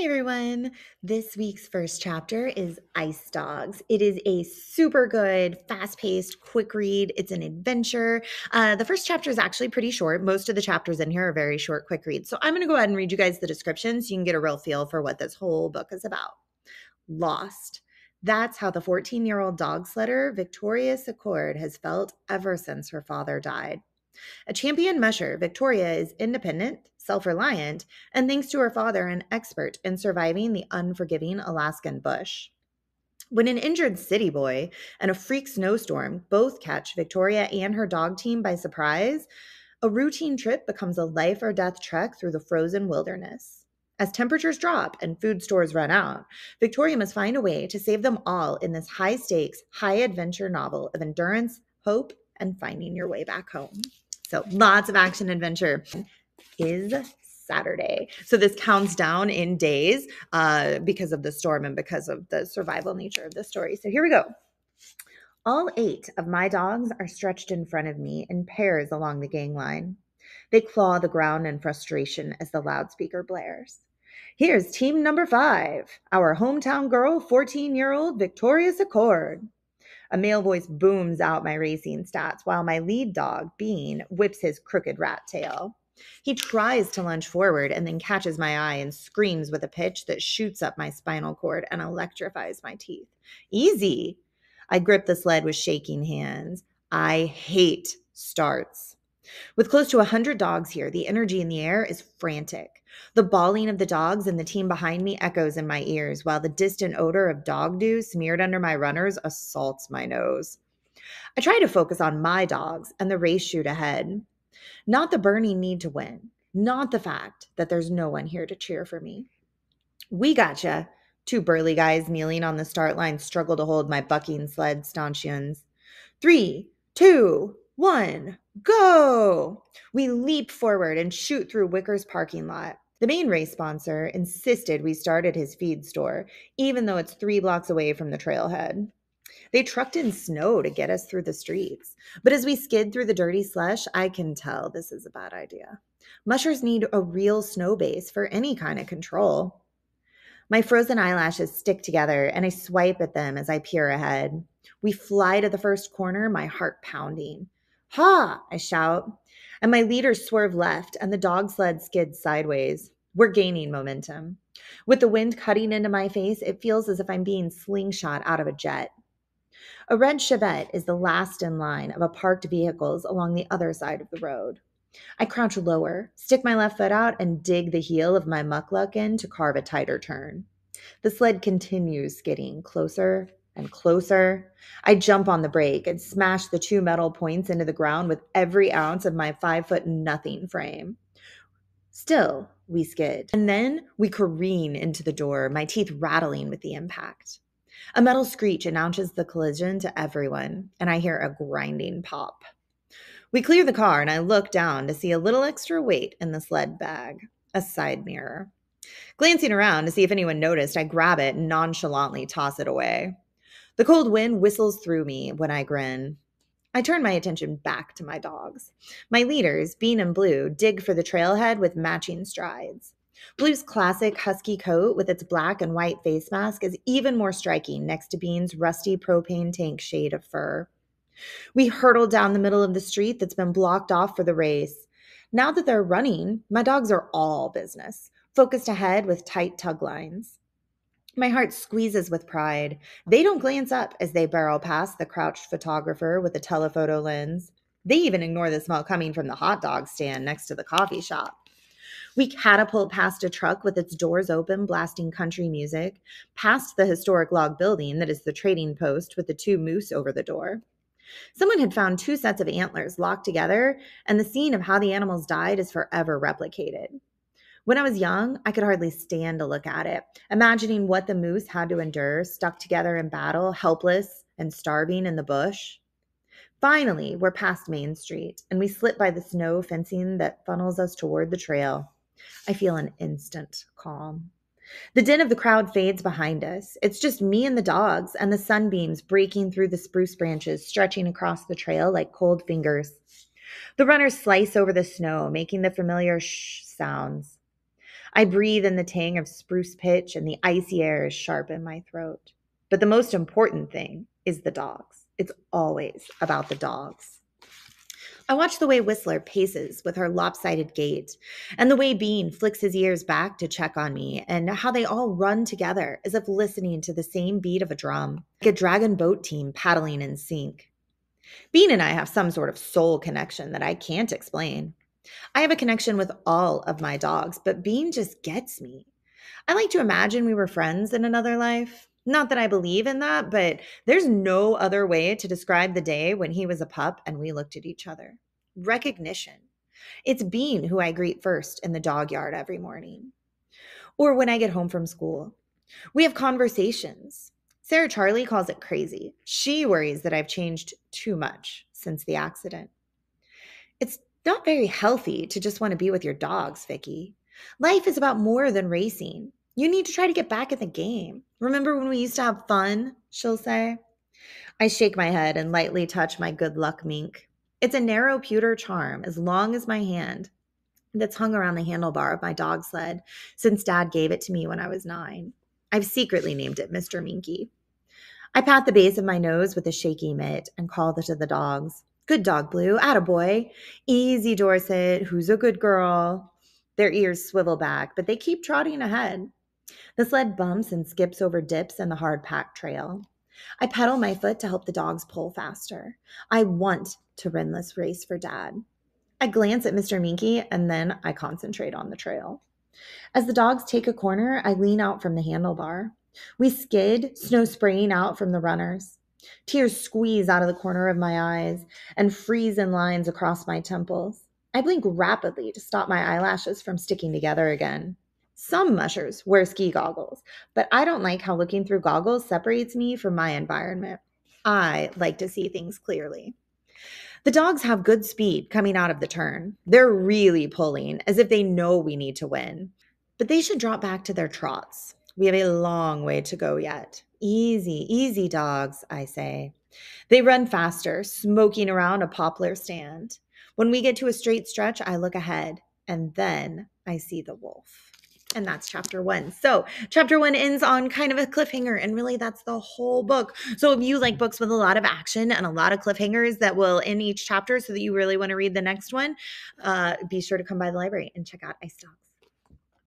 Hi, everyone. This week's first chapter is Ice Dogs. It is a super good, fast paced, quick read. It's an adventure. The first chapter is actually pretty short. Most of the chapters in here are very short, quick reads. So I'm going to go ahead and read you guys the description so you can get a real feel for what this whole book is about. Lost. That's how the 14-year-old dog sledder, Victoria Secord, has felt ever since her father died. A champion musher, Victoria is independent, self-reliant, and thanks to her father, an expert in surviving the unforgiving Alaskan bush. When an injured city boy and a freak snowstorm both catch Victoria and her dog team by surprise, a routine trip becomes a life or death trek through the frozen wilderness. As temperatures drop and food stores run out, Victoria must find a way to save them all in this high-stakes, high-adventure novel of endurance, hope, and finding your way back home. So lots of action adventure. Is Saturday. So this counts down in days because of the storm and because of the survival nature of the story. So here we go. All 8 of my dogs are stretched in front of me in pairs along the gang line. They claw the ground in frustration as the loudspeaker blares. Here's team number 5, our hometown girl, 14-year-old Victoria Secord. A male voice booms out my racing stats while my lead dog, Bean, whips his crooked rat tail. He tries to lunge forward and then catches my eye and screams with a pitch that shoots up my spinal cord and electrifies my teeth. Easy! I grip the sled with shaking hands. I hate starts. With close to 100 dogs here, the energy in the air is frantic. The bawling of the dogs and the team behind me echoes in my ears, while the distant odor of dog dew smeared under my runners assaults my nose. I try to focus on my dogs and the race shoot ahead. Not the burning need to win. Not the fact that there's no one here to cheer for me. We gotcha. 2 burly guys kneeling on the start line struggle to hold my bucking sled stanchions. 3, 2, 1, go! We leap forward and shoot through Wicker's parking lot. The main race sponsor insisted we start at his feed store, even though it's 3 blocks away from the trailhead. They trucked in snow to get us through the streets. But as we skid through the dirty slush, I can tell this is a bad idea. Mushers need a real snow base for any kind of control. My frozen eyelashes stick together, and I swipe at them as I peer ahead. We fly to the first corner, my heart pounding. Ha! I shout. And my leaders swerve left, and the dog sled skids sideways. We're gaining momentum. With the wind cutting into my face, it feels as if I'm being slingshot out of a jet. A red Chevette is the last in line of parked vehicles along the other side of the road. I crouch lower, stick my left foot out, and dig the heel of my muckluck in to carve a tighter turn. The sled continues skidding closer and closer. I jump on the brake and smash the 2 metal points into the ground with every ounce of my 5'0" frame. Still, we skid. And then we careen into the door, my teeth rattling with the impact. A metal screech announces the collision to everyone, and I hear a grinding pop. We clear the car, and I look down to see a little extra weight in the sled bag, a side mirror. Glancing around to see if anyone noticed, I grab it and nonchalantly toss it away. The cold wind whistles through me when I grin. I turn my attention back to my dogs. My leaders, Bean and Blue, dig for the trailhead with matching strides. Blue's classic husky coat with its black and white face mask is even more striking next to Bean's rusty propane tank shade of fur. We hurtle down the middle of the street that's been blocked off for the race. Now that they're running, my dogs are all business, focused ahead with tight tug lines. My heart squeezes with pride. They don't glance up as they barrel past the crouched photographer with a telephoto lens. They even ignore the smell coming from the hot dog stand next to the coffee shop. We catapult past a truck with its doors open, blasting country music, past the historic log building that is the trading post with the 2 moose over the door. Someone had found 2 sets of antlers locked together, and the scene of how the animals died is forever replicated. When I was young, I could hardly stand to look at it, imagining what the moose had to endure, stuck together in battle, helpless and starving in the bush. Finally, we're past Main Street, and we slip by the snow fencing that funnels us toward the trail. I feel an instant calm. The din of the crowd fades behind us. It's just me and the dogs, and the sunbeams breaking through the spruce branches, stretching across the trail like cold fingers. The runners slice over the snow, making the familiar shh sounds. I breathe in the tang of spruce pitch, and the icy air is sharp in my throat. But the most important thing is the dogs. It's always about the dogs. I watch the way Whistler paces with her lopsided gait, and the way Bean flicks his ears back to check on me, and how they all run together as if listening to the same beat of a drum, like a dragon boat team paddling in sync. Bean and I have some sort of soul connection that I can't explain. I have a connection with all of my dogs, but Bean just gets me. I like to imagine we were friends in another life. Not that I believe in that, but there's no other way to describe the day when he was a pup and we looked at each other. Recognition. It's Bean who I greet first in the dog yard every morning. Or when I get home from school. We have conversations. Sarah Charlie calls it crazy. She worries that I've changed too much since the accident. It's not very healthy to just want to be with your dogs, Vicky. Life is about more than racing. You need to try to get back in the game. Remember when we used to have fun? She'll say. I shake my head and lightly touch my good luck mink. It's a narrow pewter charm as long as my hand that's hung around the handlebar of my dog sled since Dad gave it to me when I was 9. I've secretly named it Mr. Minky. I pat the base of my nose with a shaky mitt and call to the dogs. Good dog, Blue. Attaboy. Easy, Dorset. Who's a good girl? Their ears swivel back, but they keep trotting ahead. The sled bumps and skips over dips and the hard packed trail. I pedal my foot to help the dogs pull faster. I want to win this race for Dad. I glance at Mr. Minky and then I concentrate on the trail. As the dogs take a corner, I lean out from the handlebar. We skid, snow spraying out from the runners. Tears squeeze out of the corner of my eyes and freeze in lines across my temples. I blink rapidly to stop my eyelashes from sticking together again. Some mushers wear ski goggles, but I don't like how looking through goggles separates me from my environment. I like to see things clearly. The dogs have good speed coming out of the turn. They're really pulling as if they know we need to win. But they should drop back to their trots. We have a long way to go yet. Easy, easy, dogs, I say. They run faster, smoking around a poplar stand. When we get to a straight stretch, I look ahead, and then I see the wolf. And that's chapter 1. So chapter 1 ends on kind of a cliffhanger, and really that's the whole book. So if you like books with a lot of action and a lot of cliffhangers that will end each chapter so that you really want to read the next one, be sure to come by the library and check out Ice Dogs.